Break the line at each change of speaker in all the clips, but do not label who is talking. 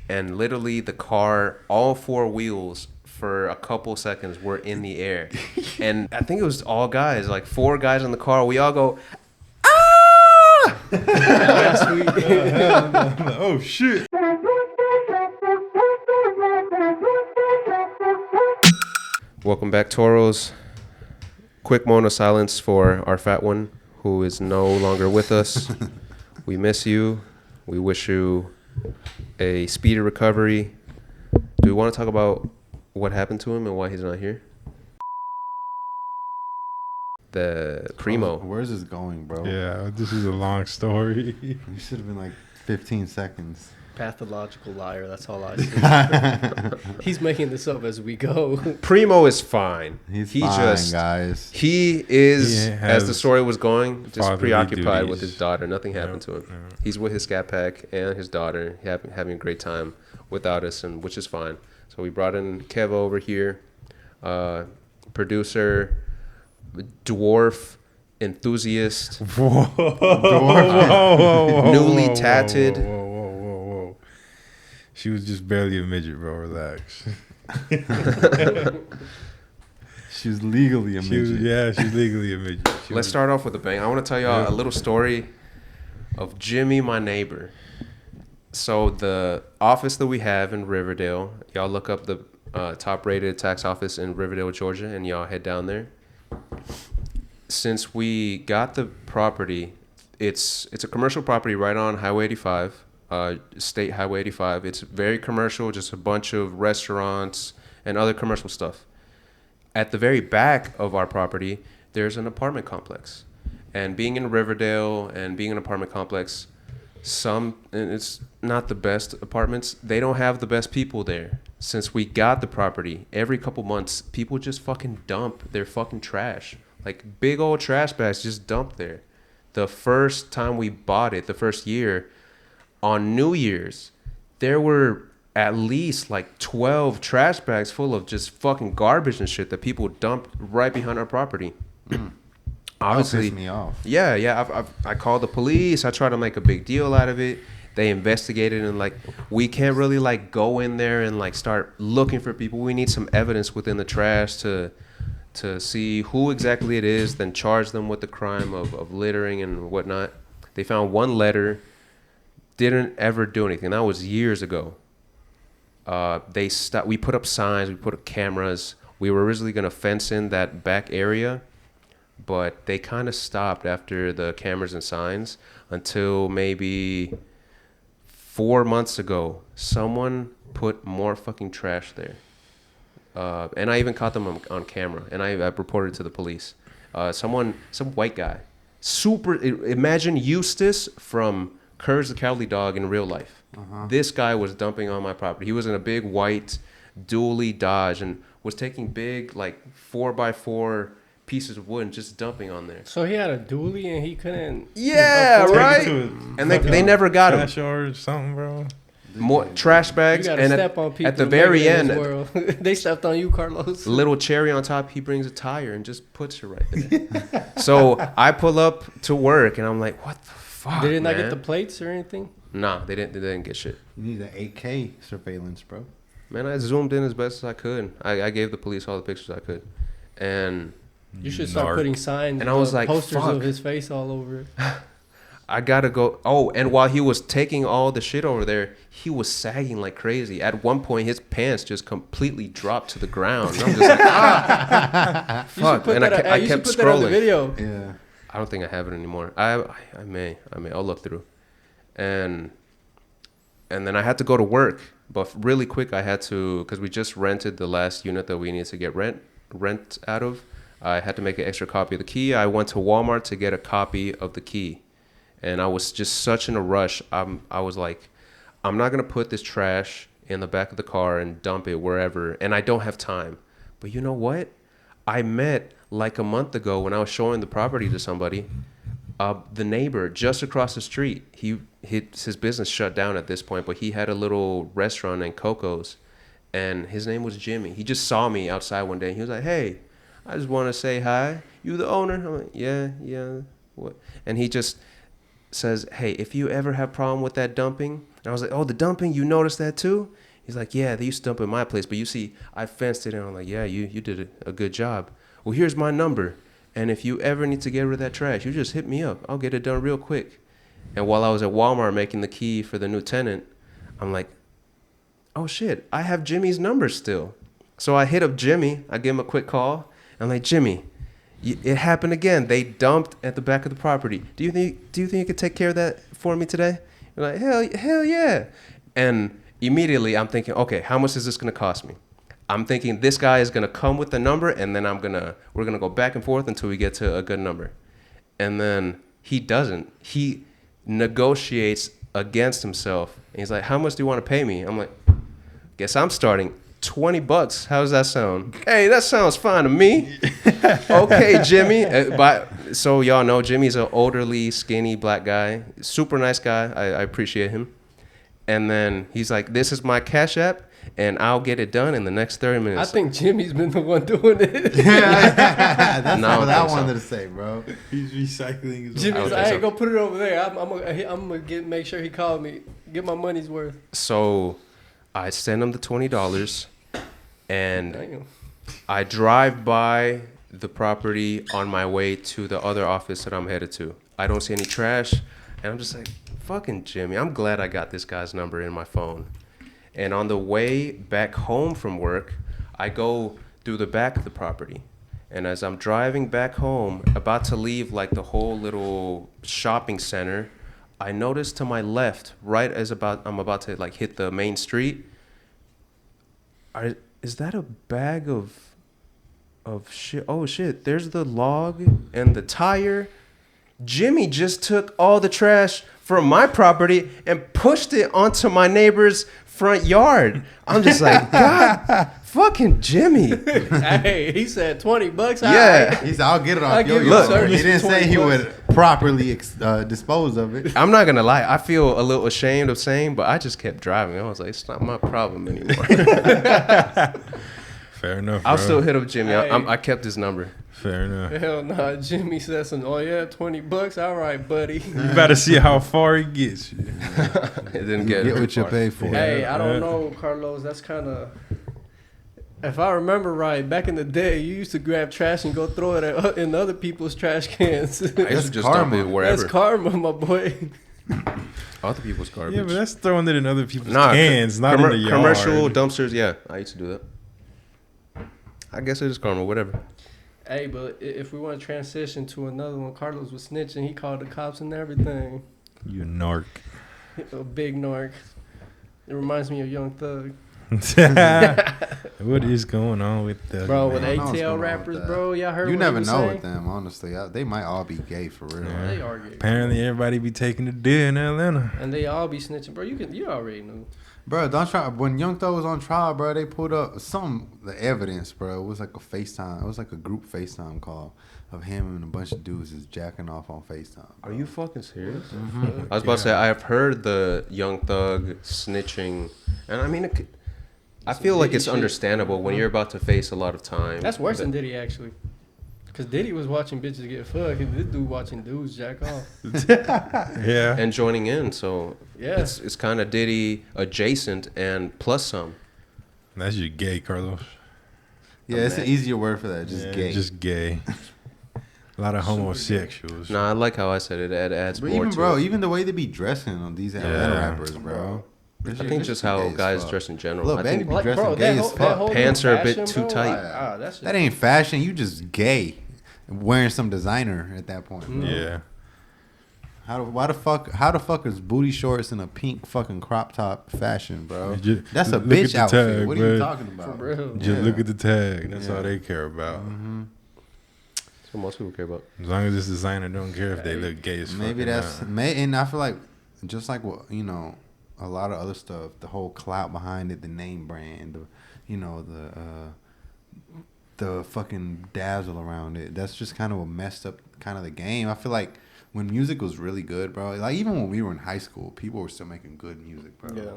and literally the car, all four wheels for a couple seconds were in the air. And I think it was all guys, like 4 guys in the car. We all go, ah!
Last week.
Oh, shit.
Welcome back, Toros. Quick moment of silence for our fat one who is no longer with us. We miss you. We wish you a speedy recovery. Do we want to talk about what happened to him and why he's not here? The Primo.
Where's this going, bro?
Yeah, this is a long story.
You should have been like 15 seconds.
Pathological liar. That's all I see. He's making this up as we go.
Primo is fine.
He's fine, guys.
He is,
He
as the story was going, just
fatherly
preoccupied
duties.
with his daughter. Nothing happened to him.
Yeah.
He's with his scat pack and his daughter, having a great time without us, and which is fine. So we brought in Kev over here, producer, dwarf, enthusiast,
Whoa,
newly tatted.
Whoa. She was just barely a midget, bro. Relax.
She was legally a midget.
She's legally a midget.
Let's start off with a bang. I want to tell y'all a little story of Jimmy, my neighbor. So the office that we have in Riverdale, y'all look up the top-rated tax office in Riverdale, Georgia, and y'all head down there. Since we got the property, it's a commercial property right on Highway 85, State Highway 85. It's very commercial, just a bunch of restaurants and other commercial stuff. At the very back of our property, there's an apartment complex. And being in Riverdale and being an apartment complex, and it's not the best apartments. They don't have the best people there. Since we got the property, every couple months, people just fucking dump their fucking trash. Like big old trash bags just dumped there. The first time we bought it, the first year, on New Year's, there were at least like 12 trash bags full of just fucking garbage and shit that people dumped right behind our property. Obviously,
That pissed me off.
Yeah. I called the police. I tried to make a big deal out of it. They investigated and like we can't really like go in there and like start looking for people. We need some evidence within the trash to see who exactly it is, then charge them with the crime of littering and whatnot. They found one letter, didn't ever do anything. That was years ago. We put up signs, we put up cameras. We were originally gonna fence in that back area, but they kind of stopped after the cameras and signs until maybe 4 months ago. Someone put more fucking trash there. And I even caught them on camera, and I reported to the police. Some white guy. Imagine Eustace from Courage the Cowardly Dog in real life. Uh-huh. This guy was dumping on my property. He was in a big white dually Dodge and was taking big, like, 4x4 pieces of wood and just dumping on there.
So he had a dually and he couldn't.
Yeah, right? And they never got him.
Trash yard or something, bro.
More trash bags,
You gotta
and
step on people
at the
to make
very
it in this
end,
world. They stepped on you, Carlos.
little cherry on top, he brings a tire and just puts it right there. So I pull up to work and I'm like, what the fuck,
Did it not
man?
get the plates or anything?
Nah, they didn't get shit.
You need an 8K surveillance, bro.
Man, I zoomed in as best as I could. I gave the police all the pictures I could, and
You should start putting signs
And I was like,
posters
fuck.
of his face all over it.
I gotta go. Oh, and while he was taking all the shit over there, he was sagging like crazy. At one point, his pants just completely dropped to the ground. And I'm just like, fuck. And I kept
put that on the
scrolling.
video.
Yeah.
I don't think I have it anymore. I may. I'll look through. And then I had to go to work. But really quick, I had to, because we just rented the last unit that we needed to get rent out of. I had to make an extra copy of the key. I went to Walmart to get a copy of the key. And I was just such in a rush. I was like, I'm not going to put this trash in the back of the car and dump it wherever. And I don't have time. But you know what? I met like a month ago when I was showing the property to somebody. The neighbor just across the street, his business shut down at this point, but he had a little restaurant named Coco's. And his name was Jimmy. He just saw me outside one day. And he was like, hey, I just want to say hi. You the owner? I'm like, yeah. What? And he just says, hey, if you ever have problem with that dumping, And I was like, oh, the dumping, you noticed that too? He's like, yeah, they used to dump in my place, but you see, I fenced it. And I'm like, yeah, you did a good job. Well, here's my number. And if you ever need to get rid of that trash, you just hit me up. I'll get it done real quick. And while I was at Walmart making the key for the new tenant, I'm like, oh, shit, I have Jimmy's number still. So I hit up Jimmy. I give him a quick call. I'm like, Jimmy, it happened again. They dumped at the back of the property. Do you think you could take care of that for me today? You're like, hell yeah. And immediately I'm thinking, okay, how much is this going to cost me? I'm thinking this guy is going to come with the number, and then we're going to go back and forth until we get to a good number. And then he doesn't. He negotiates against himself. And he's like, how much do you want to pay me? I'm like, guess I'm starting $20. How does that sound? Hey, that sounds fine to me. Okay, Jimmy. So y'all know Jimmy's an elderly, skinny black guy. Super nice guy. I appreciate him. And then he's like, this is my Cash App, and I'll get it done in the next 30 minutes.
I think Jimmy's been the one doing it.
That's what I wanted to say, bro.
He's recycling his
Jimmy's like, hey, go put it over there. I'm gonna make sure he called me. Get my money's worth.
So I send him the $20, and
Damn.
I drive by the property on my way to the other office that I'm headed to. I don't see any trash, and I'm just like, fucking Jimmy, I'm glad I got this guy's number in my phone. And on the way back home from work, I go through the back of the property. And as I'm driving back home, about to leave like the whole little shopping center, I notice to my left, right as I'm about to like hit the main street, is that a bag of shit? Oh shit, there's the log and the tire. Jimmy just took all the trash from my property and pushed it onto my neighbor's front yard. I'm just like, God, fucking Jimmy.
Hey, he said $20.
Yeah.
He said, I'll get it off your
Look,
yard. He didn't say he
$20.
would properly dispose of it.
I'm not gonna lie, I feel a little ashamed of saying, but I just kept driving. I was like, it's not my problem anymore.
Fair enough, bro.
I'll still hit up Jimmy.
Hey.
I kept his number.
Fair enough.
Hell nah, Jimmy said some. Oh yeah, $20. All right, buddy.
You better see how far he gets you.
It didn't
You
get
get
very
what you
far.
pay for.
Hey, I don't know, Carlos. That's kind of. If I remember right, back in the day, you used to grab trash and go throw it in other people's trash cans.
I used to
That's
just dump
karma.
it wherever.
That's karma, my boy.
Other people's garbage.
Yeah, but that's throwing it in other people's
Nah,
cans, not in the yard.
commercial dumpsters. Yeah, I used to do that. I guess it is karma. Whatever.
Hey, but if we want to transition to another one, Carlos was snitching. He called the cops and everything.
You narc.
A big narc. It reminds me of Young Thug.
What is going on with the
Bro, with
I don't know what's going
ATL
on
rappers,
with that.
bro. Y'all heard
You
what
never
he was
know
saying?
with them, honestly. They might all be gay for real.
Yeah.
They are gay.
Apparently, everybody be taking the deal in Atlanta.
And they all be snitching, bro. You already know.
Bro, don't try. When Young Thug was on trial, bro, they pulled up the evidence, bro. It was like a FaceTime. It was like a group FaceTime call of him and a bunch of dudes just jacking off on FaceTime.
Are you fucking serious?
Mm-hmm.
I was about to say I've heard the Young Thug snitching, and I mean, I feel like it's
Diddy shit.
understandable when you're about to face a lot of time.
That's worse than Diddy, actually. Because Diddy was watching bitches get fucked, and this dude watching dudes jack off.
Yeah.
and joining in. So
Yeah.
it's kind of Diddy adjacent and plus some.
That's just gay, Carlos.
Yeah, it's an easier word for that. Just
Yeah,
gay.
Just gay. A lot of homosexuals.
Nah, I like how I said it. It adds
But
more
even,
to
bro,
it.
even the way they be dressing on these Atlanta rappers, bro.
I think just how guys dress in general.
Look,
I
baby,
think
be dressing gay as fuck.
Pants are a bit too tight.
That's
That ain't fashion. You just gay. Wearing some designer at that point. Bro.
Yeah.
How the fuck is booty shorts and a pink fucking crop top fashion, bro? That's a
Look
bitch
at the
outfit.
tag,
What are you
bro.
talking about?
For real.
Just
Yeah.
look at the tag. That's
Yeah.
all they care about.
Mm-hmm.
That's what most people care about.
As long as this designer don't care if they look gay as fuck.
Maybe
or
that's
not.
and I feel like just like what a lot of other stuff, the whole clout behind it, the name brand, the fucking dazzle around it. That's just kind of what messed up kind of the game. I feel like when music was really good, bro. Like even when we were in high school, people were still making good music, bro.
Yeah.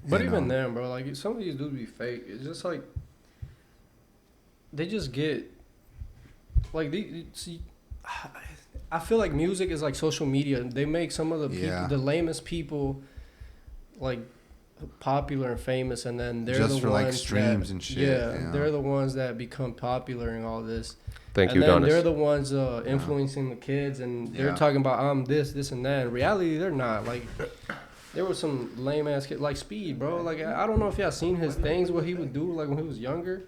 But
You
even
know?
then, bro, like some of these dudes be fake. It's just like they just get like see. I feel like music is like social media. They make some of the
Yeah.
people, the lamest people like popular and famous, and then they're
Just
the
for
ones
like streams
that,
and shit.
Yeah, they're the ones that become popular and all this.
Thank
and
you,
then
Adonis.
they're the ones influencing the kids, and they're
Yeah.
talking about I'm this, and that. In reality, they're not. Like, there was some lame ass kid like Speed, bro. Like, I don't know if y'all seen his things, what he would do, like when he was younger.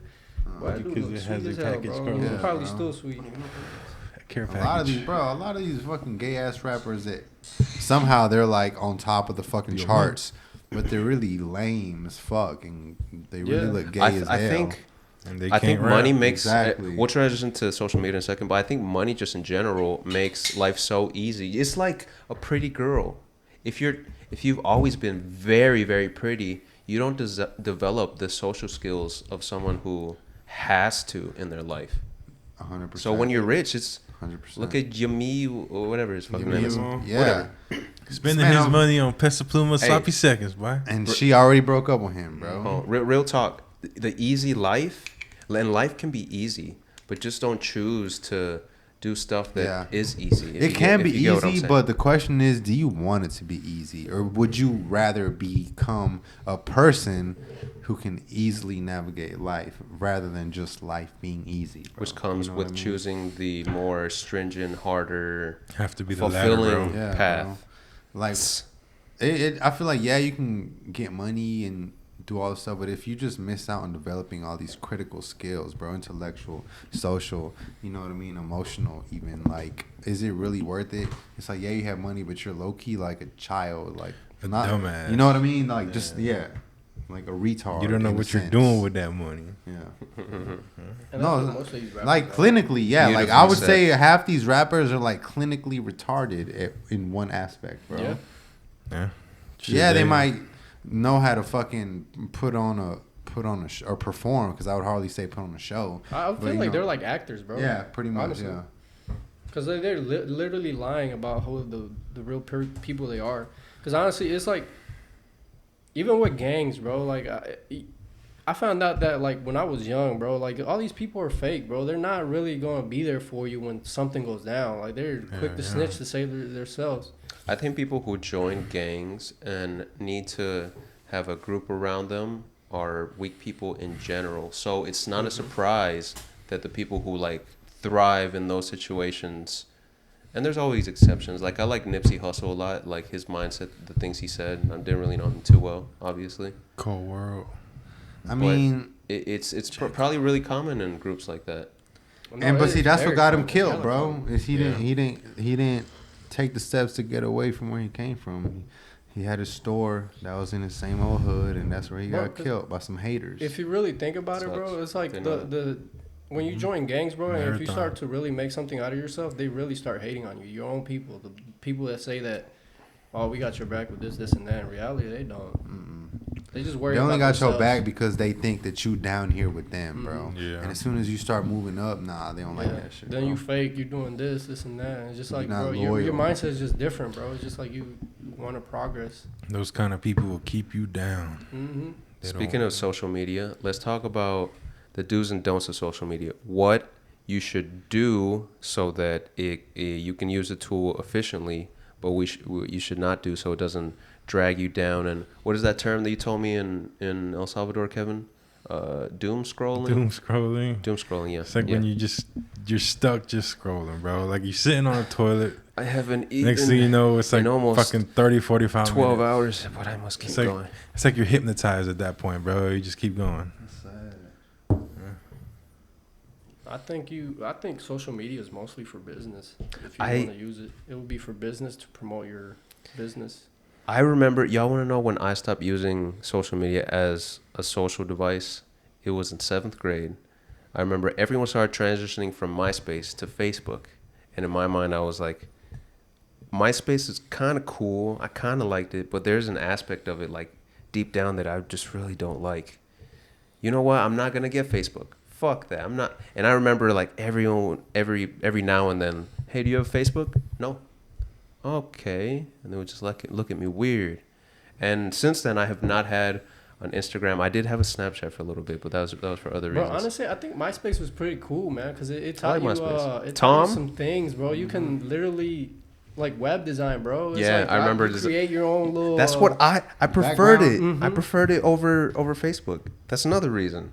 But that dude
Because
looks
it has
sweet
a
as hell,
package
bro.
pro.
He's
Yeah,
probably
bro.
still sweet.
Care
A lot of
package.
these, bro. A lot of these fucking gay ass rappers that somehow they're like on top of the fucking
Yo,
charts, but they're really lame as fuck, and they really
Yeah.
look gay
I
as
I
hell.
think
And they
I think
can't
money
rap.
makes.
Exactly.
We'll transition to social media in a second, but I think money just in general makes life so easy. It's like a pretty girl. If you've always been very very pretty, you don't develop the social skills of someone who has to in their life.
100%.
So when you're rich, it's
100%.
look at Yami or whatever his fucking name is.
Yeah.
Whatever.
Spending
Man,
his
I'm-
money on Pesa Pluma
Hey.
sloppy seconds, boy.
And she already broke up with him, bro.
Oh, real talk. The easy life, and life can be easy, but just don't choose to do stuff that is
Yeah.
easy. if
It
you
can
get-
be
if you get what I'm
easy,
saying.
but the question is, do you want it to be easy, or would you rather become a person who can easily navigate life rather than just life being easy? Bro?
which comes
You know
with
what I mean?
choosing the more stringent, harder,
Have to be the latter,
fulfilling
bro.
Yeah,
path.
Like I feel like you can get money and do all this stuff, but if you just miss out on developing all these critical skills, bro, intellectual, social, you know what I mean, emotional, even, like, is it really worth it? It's like, yeah, you have money, but you're low key like a child, like
A
not,
dumbass.
you know what I mean? Like just like a retard.
You don't know
in a
what you're
sense.
doing with that money.
Yeah.
And
No,
that's what most of these rappers
Like
are.
clinically, yeah. Like I
Beautifully
would
said.
say half these rappers are like clinically retarded in one aspect, bro.
Yeah.
Yeah.
Yeah, they might know how to fucking put on a or perform, because I would hardly say put on a show.
I
But,
feel
you
like
know,
they're like actors, bro.
yeah, pretty much.
Honestly.
Yeah,
Because they're literally lying about who the real people they are. Because honestly, it's like, even with gangs, bro, like, I found out that, like, when I was young, bro, like, all these people are fake, bro. They're not really going to be there for you when something goes down. Like, they're quick to snitch to save themselves.
I think people who join gangs and need to have a group around them are weak people in general. So it's not a surprise that the people who like thrive in those situations, and there's always exceptions. Like I like Nipsey Hussle a lot. Like his mindset, the things he said. I didn't really know him too well, obviously.
Cold world.
I mean,
It's probably really common in groups like that.
Well, no,
and but
it
see,
is
that's what
very
got him
common.
killed,
Hella
bro.
common.
Is he didn't take the steps to get away from where he came from. He had a store that was in the same old hood, and that's where he
Bro,
got killed by some haters.
If you really think about it, bro,
Sucks.
it's like
They know
the when you join gangs, bro, and if you
Marathon.
start to really make something out of yourself, they really start hating on you. Your own people, the people that say that, oh, we got your back with this, and that. In reality, they don't. They just worry.
They only
about
got your
themselves.
back because they think that you down here with them, bro.
Yeah.
And as soon as you start moving up, nah, they don't like
Yeah.
that shit.
Then
bro.
you fake, you're doing this, and that. And it's just
You're
like,
not
bro, your
loyal.
mindset is just different, bro. It's just like you want to progress.
Those kind of people will keep you down.
Mm-hmm.
They
Speaking
don't-
of social media, let's talk about the do's and don'ts of social media. What you should do so that you can use the tool efficiently, but you should not do so it doesn't drag you down. And what is that term that you told me in El Salvador, Kevin? Doom scrolling.
doom scrolling.
Doom scrolling. Yeah.
It's like
yeah.
when you're stuck just scrolling, bro. Like you're sitting on a toilet.
I haven't eaten.
Next thing you know, it's like
in almost
fucking 30, 45
12
minutes.
hours, but I must keep
It's like,
going.
It's like you're hypnotized at that point, bro. You just keep going.
I think social media is mostly for business. If you
I-
want to use it, it would be for business to promote your business.
I remember, y'all want to know when I stopped using social media as a social device? It was in 7th grade. I remember everyone started transitioning from MySpace to Facebook. And in my mind, I was like, MySpace is kind of cool. I kind of liked it, but there's an aspect of it, like, deep down that I just really don't like. You know what? I'm not going to get Facebook. Fuck that. I'm not. And I remember, like, everyone, every now and then, hey, do you have Facebook? No. Okay. And they would just look at me weird. And since then, I have not had an Instagram. I did have a Snapchat for a little bit, but that was for other
Bro,
reasons.
honestly, I think MySpace was pretty cool, man, because it
I
taught
like
you
MySpace.
it taught
Tom?
you some things, bro. You can literally like web design, bro. It's
Yeah,
like,
I remember
you create your own little.
That's what I preferred it.
Background.
I preferred it over Facebook. That's another reason.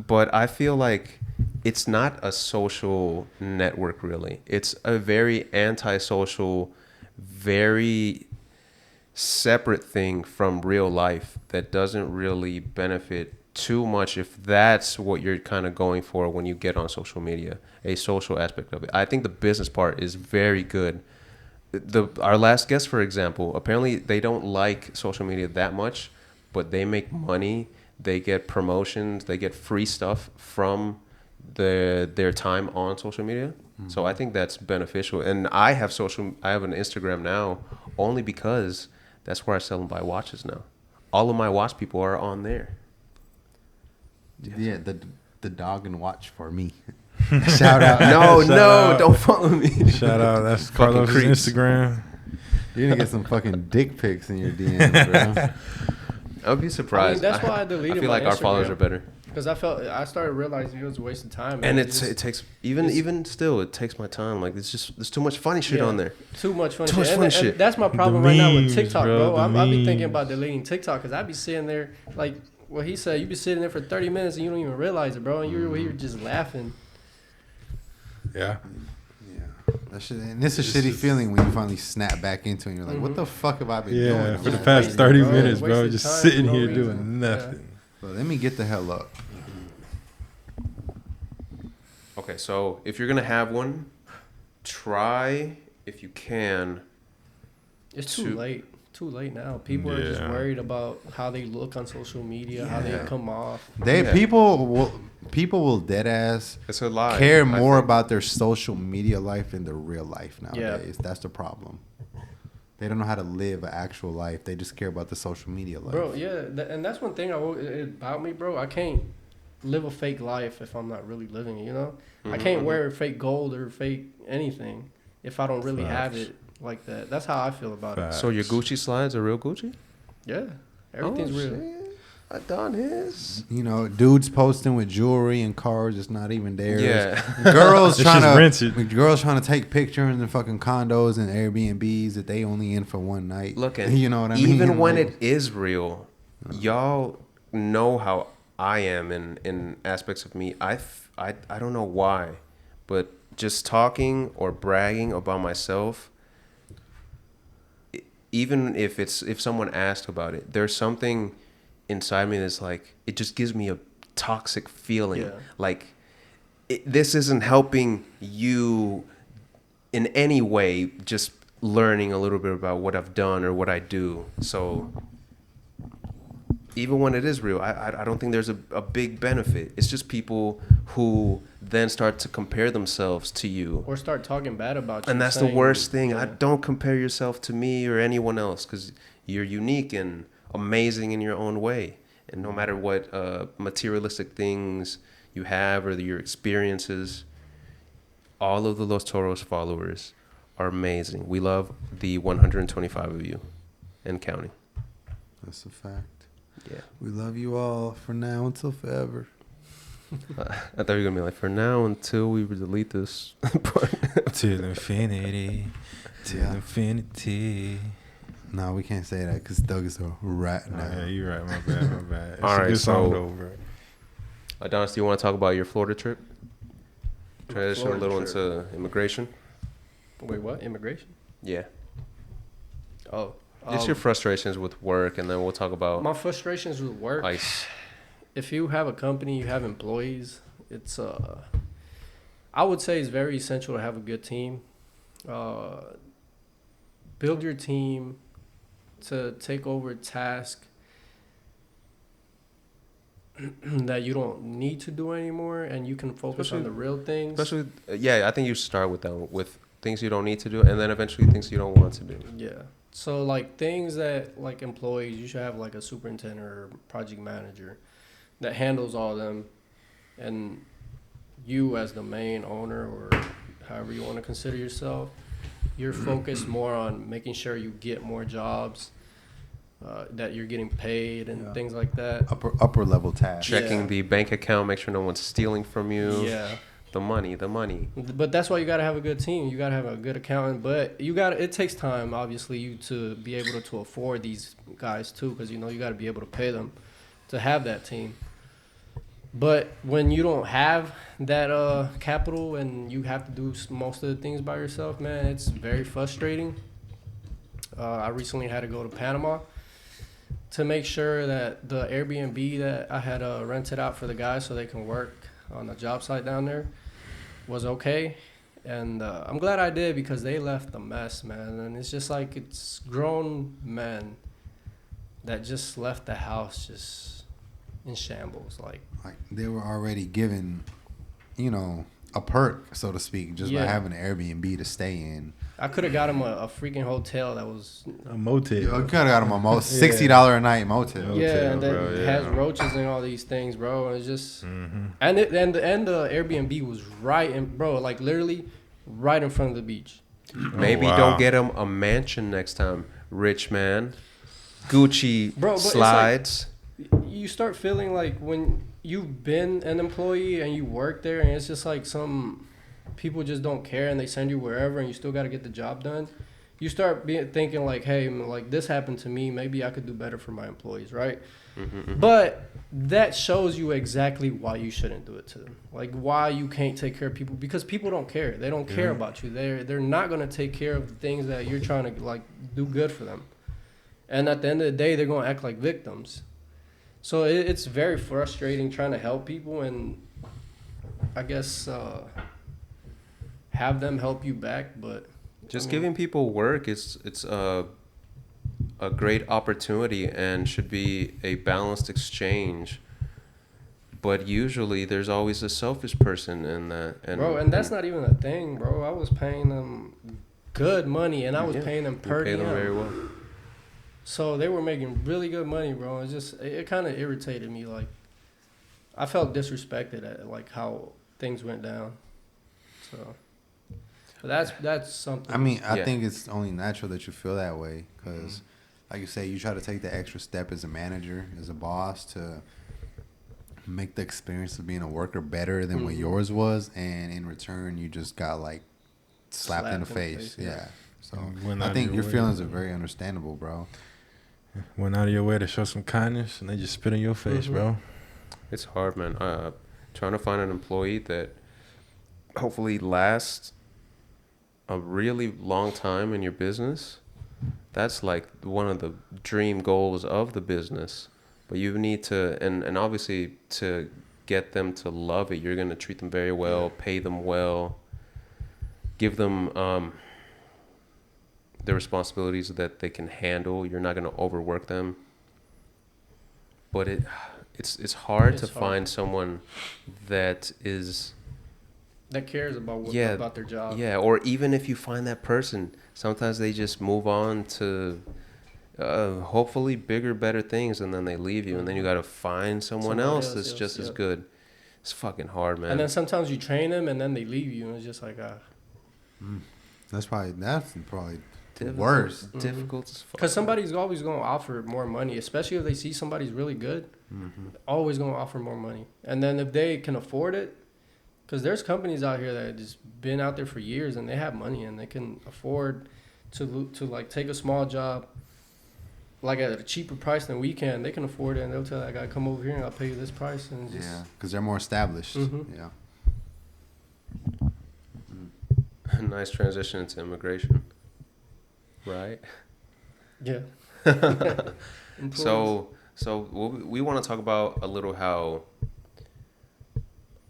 But I feel like it's not a social network really. It's a very antisocial, very separate thing from real life that doesn't really benefit too much if that's what you're kind of going for when you get on social media, a social aspect of it. I think the business part is very good. Our last guest, for example, apparently they don't like social media that much, but they make money, they get promotions, they get free stuff from their time on social media. So I think that's beneficial. And I have an Instagram now only because that's where I sell and buy watches now. All of my watch people are on there.
Yeah, the dog and watch for me. Shout out.
No,
Shout out.
don't follow me.
Shout out. That's
Fucking
Carlos'
creeps.
Instagram.
You're gonna get some fucking dick pics in your DMs, bro.
I would be surprised.
that's why I deleted
I feel
my
like our followers
Instagram.
are better.
Because I started realizing it was a waste of time.
And
man.
it takes even still it takes my time. Like there's too much funny shit
Yeah.
on there.
Too much funny
Too much
shit.
funny
And
shit.
that's my problem
The
right now with
memes,
TikTok,
bro,
bro.
the
I be thinking
memes.
about deleting TikTok because I be sitting there like what he said. You be sitting there for 30 minutes and you don't even realize it, bro. And you're here just laughing.
Yeah.
Yeah, that shit. And it's a shitty feeling when you finally snap back into it and you're like, what the fuck have I been doing?
Yeah. For the
Yeah.
past
Wasted,
30
bro.
minutes, bro,
Wasted
just
time
sitting
for no
here
reason.
doing nothing.
Well, let me get the hell up.
Okay, so if you're gonna have one, try if you can.
It's too late. Too late now. People are just
Yeah.
worried about how they look on social media, how they
Yeah.
come off.
Yeah.
People will dead ass
It's a lie.
care
I
more
think.
about their social media life than their real life nowadays. That's the problem. They don't know how to live an actual life. They just care about the social media life.
Bro, yeah, and that's one thing about me, bro. I can't live a fake life if I'm not really living it, you know? I can't wear fake gold or fake anything if I don't really have
Facts.
it like that. That's how I feel about it.
So your Gucci slides are real Gucci?
Yeah, everything's real.
Shit. Adonis.
You know, dudes posting with jewelry and cars just not even theirs.
Yeah.
Girls
It's just rented.
girls trying to take pictures in fucking condos and Airbnbs that they only in for one night.
Look at
you know what I mean?
even when
Like,
it is real, y'all know how I am in aspects of me. I don't know why, but just talking or bragging about myself, even if someone asked about it, there's something inside me that's like, it just gives me a toxic feeling.
Yeah.
Like this isn't helping you in any way, just learning a little bit about what I've done or what I do. So even when it is real, I don't think there's a big benefit. It's just people who then start to compare themselves to you.
Or start talking bad about you.
And that's the
saying-
worst thing.
Yeah.
I don't compare yourself to me or anyone else, because you're unique and amazing in your own way. And no matter what materialistic things you have or your experiences, all of the Los Toros followers are amazing. We love the 125 of you and counting.
That's a fact.
Yeah.
We love you all for now until forever.
I thought you were going to be like, for now until we delete this part.
Till infinity. Till
Yeah.
infinity.
No, we can't say that because Doug is a rat
Oh,
now.
yeah, you're right. My bad. My bad. It's
All
a
right,
good song,
so-
though, bro.
Adonis, do you want to talk about your Florida trip? Transition a
Florida
little
trip.
into immigration.
Wait, what? Immigration?
Yeah.
Oh.
Just your frustrations with work, and then we'll talk about
My frustrations with work.
ICE.
If you have a company, you have employees, it's I would say it's very essential to have a good team. Build your team to take over tasks that you don't need to do anymore, and you can focus on
Especially-
the real things.
Especially, yeah, I think you should start with that, with things you don't need to do, and then eventually things you don't want to do.
Yeah. So like things that like employees, you should have like a superintendent or project manager that handles all of them, and you as the main owner or however you want to consider yourself, you're focused more on making sure you get more jobs, that you're getting paid and
Yeah.
things like that.
Upper level tasks.
Checking
Yeah.
the bank account, make sure no one's stealing from you.
Yeah.
The money.
But that's why you gotta have a good team. You gotta have a good accountant. But it takes time, obviously, you to be able to afford these guys too, because you gotta be able to pay them to have that team. But when you don't have that capital and you have to do most of the things by yourself, man, it's very frustrating. I recently had to go to Panama to make sure that the Airbnb that I had rented out for the guys so they can work on the job site down there was okay. And I'm glad I did, because they left a mess, man. And it's just like, it's grown men that just left the house just in shambles. Like
they were already given, a perk, so to speak, just by having an Airbnb to stay in.
I could have got him a freaking hotel that was
a motel.
You could have got him a $60 a night motel.
Yeah, and then has roaches and all these things, bro. And it's just and the Airbnb was right in, bro, like literally right in front of the beach.
Maybe don't get him a mansion next time, rich man. Gucci slides.
You start feeling like when you've been an employee and you work there, and it's just like some people just don't care and they send you wherever and you still got to get the job done. You start thinking like, hey, like this happened to me. Maybe I could do better for my employees, right? But that shows you exactly why you shouldn't do it to them. Like why you can't take care of people, because people don't care. They don't care about you. They're not going to take care of the things that you're trying to like do good for them. And at the end of the day, they're going to act like victims. So it's very frustrating trying to help people and I guess have them help you back. But
just giving people work, it's a great opportunity and should be a balanced exchange. But usually there's always a selfish person in that.
And that's not even a thing, bro. I was paying them good money and I was paying them per diem.
Pay them very well.
So they were making really good money, bro. It's just, it kind of irritated me. Like, I felt disrespected at like how things went down. So, but that's something.
I mean, I think it's only natural that you feel that way because, like you say, you try to take the extra step as a manager, as a boss, to make the experience of being a worker better than what yours was, and in return, you just got like slapped in the face. Yeah. So I think your feelings are very understandable, bro.
Went out of your way to show some kindness, and they just spit in your face, bro.
It's hard, man. Trying to find an employee that hopefully lasts a really long time in your business. That's like one of the dream goals of the business. But you need to, and obviously to get them to love it, you're going to treat them very well, pay them well, give them the responsibilities that they can handle. You're not going to overwork them. But it's hard to find someone that
cares about their job.
Yeah, or even if you find that person, sometimes they just move on to hopefully bigger, better things, and then they leave you, and then you got to find someone else that's just as good. It's fucking hard, man.
And then sometimes you train them, and then they leave you, and it's just like
That's probably worse.
Difficult as fuck.
Because somebody's always going to offer more money, especially if they see somebody's really good. Always going to offer more money. And then if they can afford it, because there's companies out here that have just been out there for years and they have money and they can afford to like take a small job like at a cheaper price than we can. They can afford it and they'll tell that guy, come over here and I'll pay you this price. And just,
because they're more established. Yeah.
Nice transition into immigration. Right?
Yeah.
So we want to talk about a little how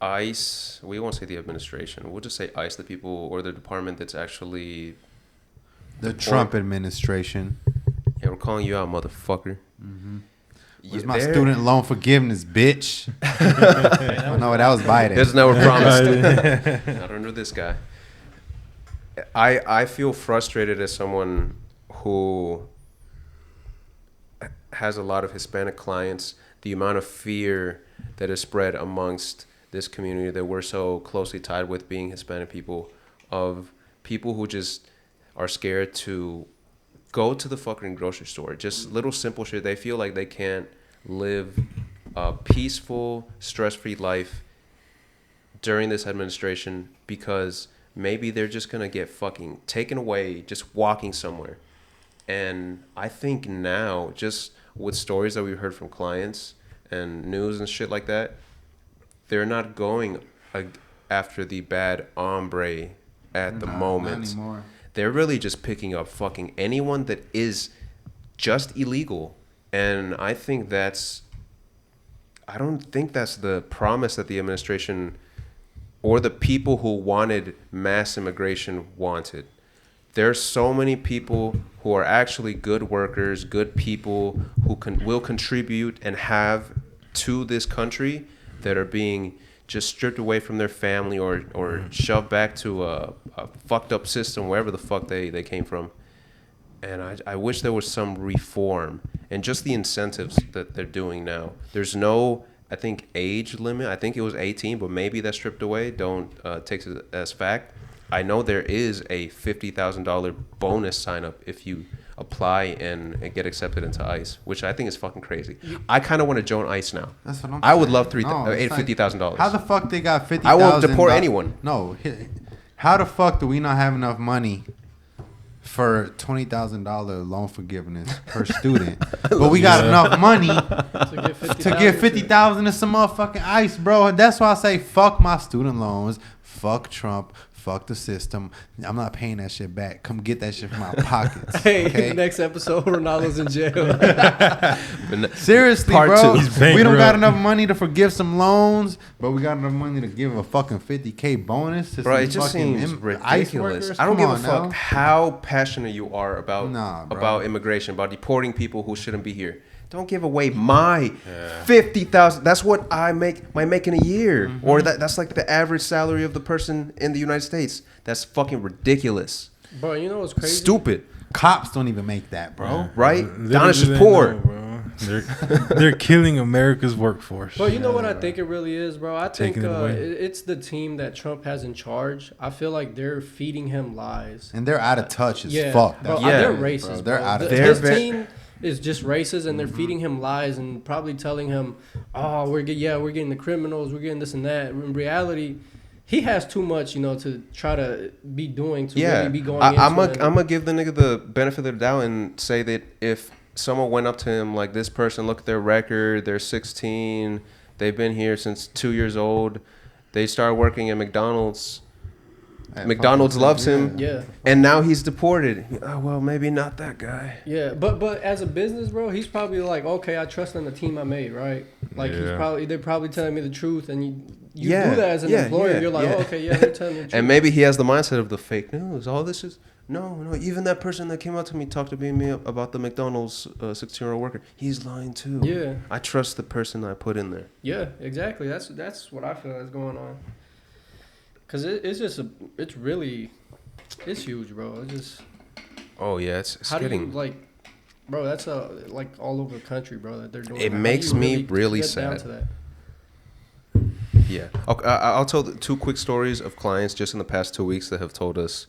ICE, we won't say the administration, we'll just say ICE, the people or the department that's actually...
The Trump administration.
Yeah, we're calling you out, motherfucker.
Where's my student loan forgiveness, bitch? Oh, no, that was Biden.
There's no promise. Not under this guy. I feel frustrated as someone who has a lot of Hispanic clients, the amount of fear that is spread amongst this community that we're so closely tied with, being Hispanic people, of people who just are scared to go to the fucking grocery store. Just little simple shit. They feel like they can't live a peaceful, stress-free life during this administration because maybe they're just gonna get fucking taken away just walking somewhere. And I think now, just with stories that we've heard from clients and news and shit like that, they're not going after the bad hombre at the moment.
Not anymore.
They're really just picking up fucking anyone that is just illegal. And I don't think that's the promise that the administration or the people who wanted mass immigration wanted. There's so many people who are actually good workers, good people who will contribute and have to this country that are being just stripped away from their family or shoved back to a fucked up system wherever the fuck they came from. And I wish there was some reform and just the incentives that they're doing now. There's no, I think, age limit. I think it was 18, but maybe that's stripped away. Don't take it as fact. I know there is a $50,000 bonus sign up if you apply and get accepted into ICE, which I think is fucking crazy. I kind of want to join ICE now.
That's what I'm
I would
saying.
love $50,000.
How the fuck they got $50,000?
I won't deport anyone.
No. How the fuck do we not have enough money for $20,000 loan forgiveness per student? But we got enough money to give $50,000 to some motherfucking ICE, bro. That's why I say fuck my student loans, fuck Trump, fuck the system. I'm not paying that shit back. Come get that shit from my pockets.
Hey,
okay?
next episode, Ronaldo's in jail.
Seriously,
Part
bro.
two.
We don't got enough money to forgive some loans, but we got enough money to give a fucking $50K bonus to
Bro,
some
it just
fucking
seems
ICE
ridiculous.
workers.
I don't
Come
give a
on
fuck
now.
how passionate you are about
bro.
immigration, about deporting people who shouldn't be here. Don't give away my $50,000. That's what I make in a year, or that's like the average salary of the person in the United States. That's fucking ridiculous.
Bro, you know what's crazy?
Stupid,
Cops don't even make that, bro.
right?
Little
Donish
do
is
they
poor.
know, bro. They're killing America's workforce.
But you know what I think it really is, bro? I think
Taking it away.
it's the team that Trump has in charge. I feel like they're feeding him lies.
And they're out of touch as
Yeah,
fuck.
bro,
That's
Yeah.
they're
bro.
racist.
They're
bro.
out of
His
touch.
team is just racist, and they're feeding him lies and probably telling him, "Oh, we're getting the criminals, we're getting this and that." In reality, he has too much, to try to be doing to really be going.
I'm
into it.
gonna give the nigga the benefit of the doubt and say that if someone went up to him like, this person, look at their record, they're 16, they've been here since 2 years old, they started working at McDonald's. McDonald's loves him,
Yeah.
and now he's deported. Oh, well, maybe not that guy.
Yeah, but as a business, bro, he's probably like, okay, I trust in the team I made, right? Like they're probably telling me the truth, and you do that as an employer. You're like, oh, okay, yeah, they're telling me the truth.
And maybe he has the mindset of the fake news. All this is no. Even that person that came out to me talked to me about the McDonald's 16-year-old worker. He's lying too.
Yeah,
I trust the person I put in there.
yeah, exactly. That's what I feel is going on. Cause it's huge, bro. It's just
Oh yeah, it's
how do you
getting.
like, bro? That's like all over the country, bro. That they're doing.
It
that. How
makes
do you
me really
get down
sad.
to that?
Yeah. I'll tell two quick stories of clients just in the past 2 weeks that have told us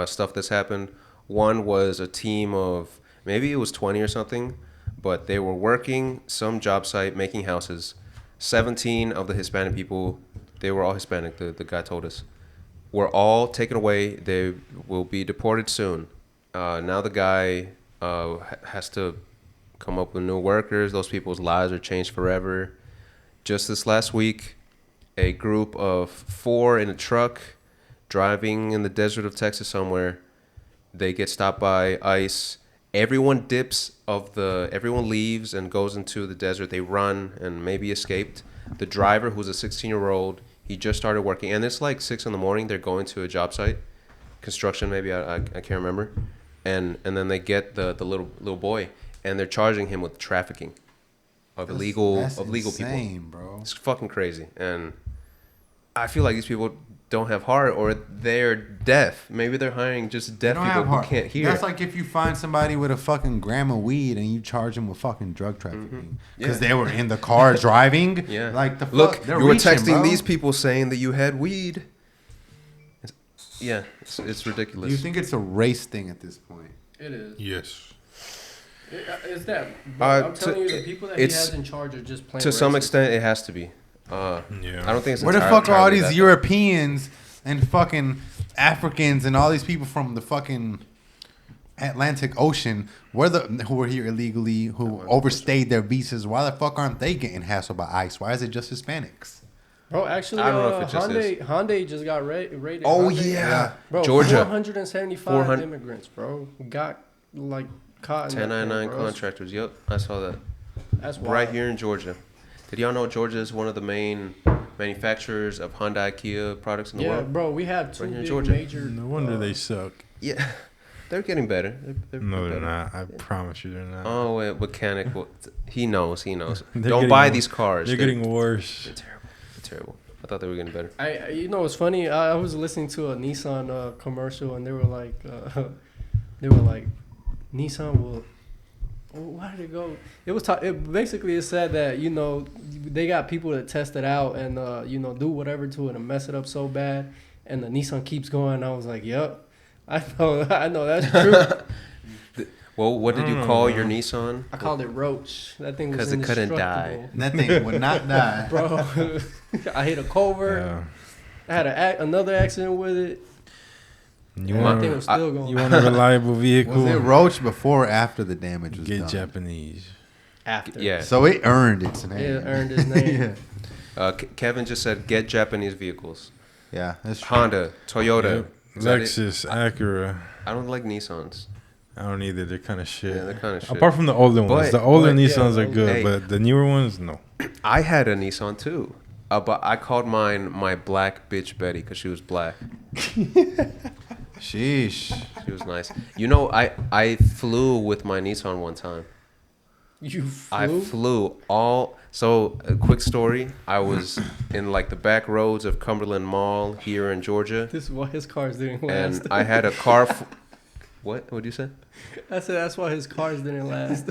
stuff that's happened. One was a team of, maybe it was 20 or something, but they were working some job site making houses. 17 of the Hispanic people, they were all Hispanic, the guy told us, were all taken away. They will be deported soon. Now the guy has to come up with new workers. Those people's lives are changed forever. Just this last week, a group of 4 in a truck driving in the desert of Texas somewhere, they get stopped by ICE. Everyone everyone leaves and goes into the desert. They run and maybe escaped. The driver, who's a 16-year-old, he just started working. And it's like 6 a.m. They're going to a job site. Construction, maybe, I can't remember. And then they get the little boy, and they're charging him with trafficking of illegal
insane,
people.
Bro.
It's fucking crazy. And I feel like these people don't have heart, or they're deaf. Maybe they're hiring just deaf people who can't hear.
That's like if you find somebody with a fucking gram of weed and you charge them with fucking drug trafficking because they were in the car driving.
Yeah.
Like the fuck,
look,
they're
you were
reaching,
texting
bro.
these people saying that you had weed. It's ridiculous.
Do you think it's a race thing at this point?
It is.
Yes.
Is that? I'm telling you, the people that he
it's-
has in charge are just playing.
To some
racist.
extent, it has to be. I
Yeah.
don't think it's
Where the
entire-
fuck are all
entirely
these
that,
Europeans and fucking Africans and all these people from the fucking Atlantic Ocean? Who were here illegally, who overstayed their visas? Why the fuck aren't they getting hassled by ICE? Why is it just Hispanics?
Bro, actually,
I don't know if it just is.
Hyundai just got raided.
Oh
Hyundai,
yeah,
bro,
Georgia.
475
400
immigrants, bro, got like caught in
1099
that thing, bro.
contractors. Yep, I saw that.
That's wild.
Right here in Georgia. Did y'all know Georgia is one of the main manufacturers of Hyundai Kia products in the
Yeah,
world?
bro, we have two
Right here in
big
Georgia.
major.
No wonder they suck.
Yeah, they're getting better.
No, they're
better.
not. I promise you, they're not.
Oh, wait, mechanic. He knows.
They're
Don't
getting
buy
wor-
these cars.
They're getting worse.
They're terrible. They're terrible. I thought they were getting better.
You know, it's funny. I was listening to a Nissan commercial, and they were like, Nissan will. Why did it go? It was basically it said that they got people that test it out and do whatever to it and mess it up so bad, and the Nissan keeps going. I was like, yep, I know that's true.
Well, what did you call your Nissan?
I called it Roach. That thing was
'Cause it couldn't die.
indestructible.
That thing would not die.
Bro. I hit a culvert.
Yeah.
I had another accident with it.
You
My
want
thing was still going.
you want a reliable vehicle?
Was it Roach before or after the damage was
Get
done?
Japanese.
After.
Yeah.
So it earned its name.
It earned its name.
yeah.
Kevin just said get Japanese vehicles.
Yeah, that's true.
Honda, Toyota.
Yep.
Is that it?
Lexus, Acura.
I don't like Nissans.
I don't either. They're kind of shit.
Yeah, they're kind of shit.
Apart from the older ones.
But-
The older
but-
Nissans
yeah,
are good,
hey.
but the newer ones, no.
I had a Nissan too, but I called mine my black bitch Betty because she was black.
Sheesh.
She was nice. You know, I flew with my Nissan one time.
You flew?
I flew all. So a quick story. I was in like the back roads of Cumberland Mall here in Georgia,
This is why his cars didn't last.
and I had a car. What? What'd you say?
I said that's why his cars didn't last.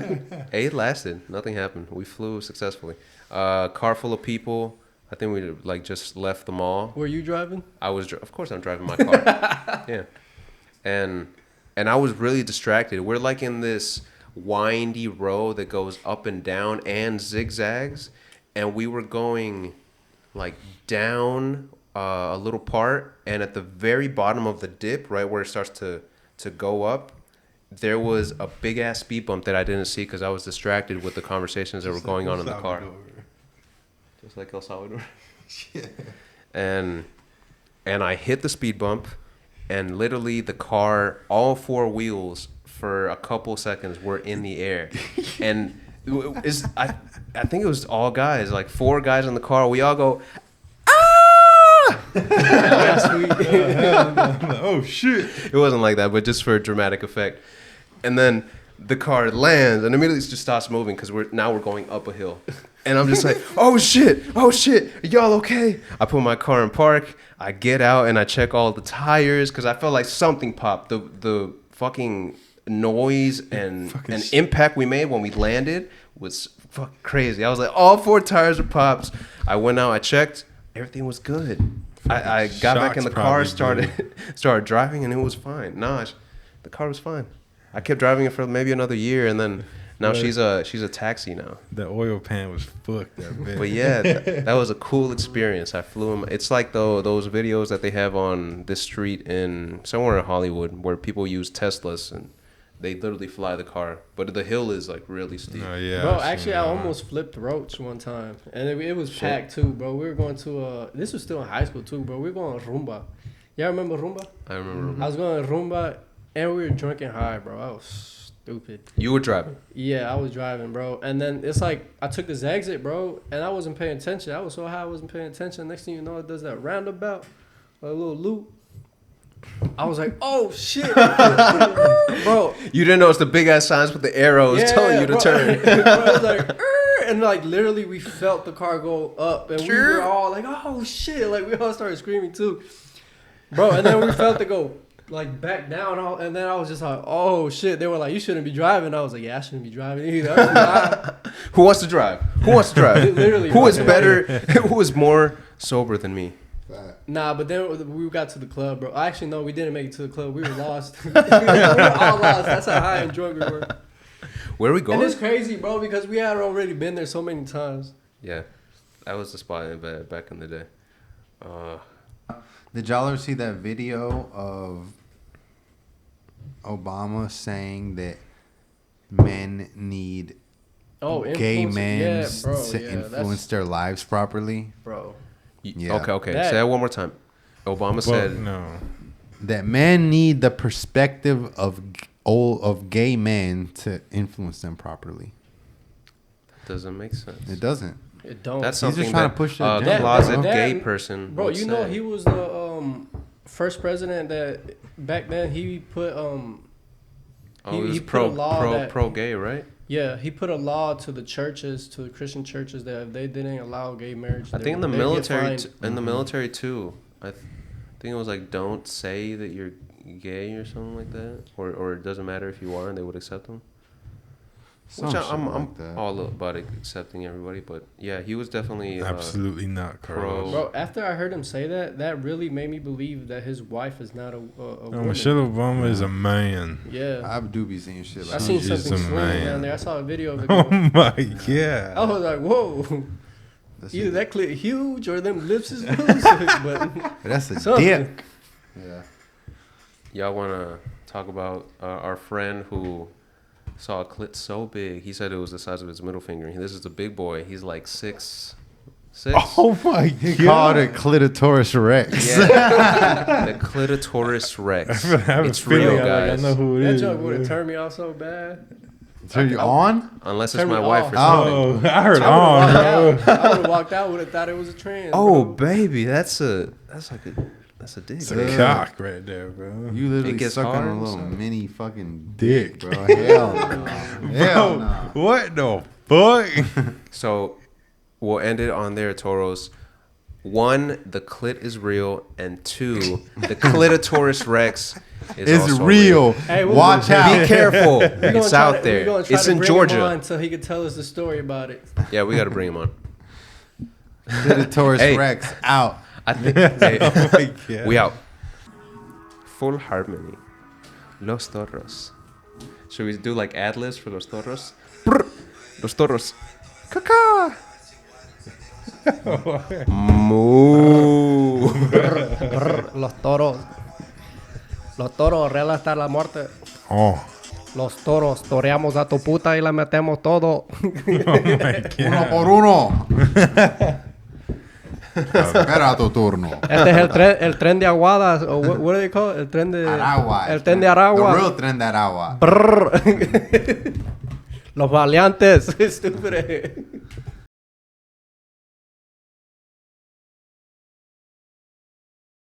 Hey, it lasted. Nothing happened. We flew successfully. Car full of people. I think we like just left the mall.
Were you driving?
I was, of course, I'm driving my car. Yeah, and I was really distracted. We're like in this windy road that goes up and down and zigzags, and we were going like down a little part, and at the very bottom of the dip, right where it starts to go up, there was a big ass speed bump that I didn't see because I was distracted with the conversations that were going on in the car. Just like El Salvador. And I hit the speed bump, and literally the car, all four wheels for a couple seconds were in the air. And I think it was all guys, like 4 guys in the car. We all go, ah!
That's sweet.
Oh, shit.
It wasn't like that, but just for dramatic effect. And then the car lands and immediately just stops moving because we're going up a hill. And I'm just like, oh shit, y'all okay? I put my car in park. I get out and I check all the tires because I felt like something popped. The fucking noise and impact we made when we landed was fucking crazy. I was like, all 4 tires are pops. I went out, I checked, everything was good. I got back in the car, started driving, and it was fine. The car was fine. I kept driving it for maybe another year, and then now she's a taxi now.
The oil pan was fucked that bit.
But yeah, that was a cool experience. I flew him. It's like those videos that they have on this street in somewhere in Hollywood where people use Teslas and they literally fly the car. But the hill is like really steep.
Oh, yeah.
Bro,
I've seen
actually,
that
I
one.
almost flipped Roach one time. And it was packed, too, bro. We were going to, this was still in high school, too, bro. We were going to Rumba. Y'all remember Rumba?
I remember.
I was going to Rumba, and we were drinking high, bro. I was stupid.
You were driving.
Yeah, I was driving, bro. And then it's like, I took this exit, bro, and I wasn't paying attention. I was so high, I wasn't paying attention. Next thing you know, it does that roundabout, a little loop. I was like, oh, shit. Bro.
You didn't notice the big ass signs with the arrows telling you to
bro.
turn.
Bro, it was like, and like literally we felt the car go up, and we were all like, oh, shit. Like we all started screaming, too. Bro, and then we felt it go like back down, and then I was just like, oh, shit. They were like, you shouldn't be driving. I was like, yeah, I shouldn't be driving either.
Who wants to drive?
Literally.
Who is better? Who is more sober than me?
Nah, but then we got to the club, bro. Actually, no, we didn't make it to the club. We were lost. We were all lost. That's how high and drunk we were.
Where are we going?
And it's crazy, bro, because we had already been there so many times.
Yeah. That was the spot in bed back in the day.
Did y'all ever see that video of Obama saying that men need gay men to influence their lives properly?
Bro.
Yeah. Okay. Say that one more time. Obama said
no.
That men need the perspective of gay men to influence them properly.
That doesn't make sense.
It doesn't.
It don't.
That's
He's
something
just trying
that
to push
a
the
closet gay person.
Bro,
would
you know
say.
he was the first president that back then he put
he was
put a law
pro gay, right?
Yeah, he put a law to the churches, to the Christian churches, that if they didn't allow gay marriage,
I think in the military, the military too. I think it was like, don't say that you're gay or something like that, or it doesn't matter if you are, and they would accept them. Which I'm all about accepting everybody, but yeah, he was definitely
absolutely not Carlos.
Bro, after I heard him say that, that really made me believe that his wife is not a woman.
Michelle Obama is a man.
Yeah,
I do be seeing shit.
I seen something swimming down there. I saw a video of it.
Oh my god!
I was like, whoa. Either that clit huge or them lips is loose. But
that's a
something.
dick. Yeah.
Y'all want to talk about our friend who saw a clit so big, he said it was the size of his middle finger. This is a big boy. He's like 6'6".
Oh my god!
He called it Clitatorisrex.
Yeah. The Clitatorisrex. It's real, guys.
I know who it
That
is.
joke would have turned me off so bad.
Turn you on?
Unless it's
Turn
my
me
wife
off.
or something.
Oh, I heard
I
on.
would have walked out. Would have thought it was a trend.
Oh,
bro.
baby, that's a dick.
It's a cock right there, bro.
You literally
It gets
sucking
hard,
a little
so-
mini fucking
Dick.
dick, bro. Hell no. Hell no.
What the fuck?
So we'll end it on there, Toros. 1, the clit is real, and 2, the Clitatorisrex is
It's
also
real.
Hey,
Watch out.
Be careful.
We're gonna
It's
try
out
to-
there.
we're gonna try
It's
to
in
bring him
Georgia.
on so he could tell us the story about it.
Yeah, we got to bring him on.
Clitatorisrex out.
I think hey,
Oh my god.
we out. Full harmony. Los Toros. Should we do like Adlibs for Los Toros? Brr. Los Toros. Caca. Moo.
Los toros. Los toros, real hasta la muerte.
Oh.
Los toros, toreamos a tu puta y la metemos todo.
Oh my god.
Uno por uno. Espera tu turno.
Este es el tren de Aguadas. O what do they call it? El tren de
Aragua.
El tren de Aragua.
The real tren de Aragua.
Brr. Los valiantes. Estúpido.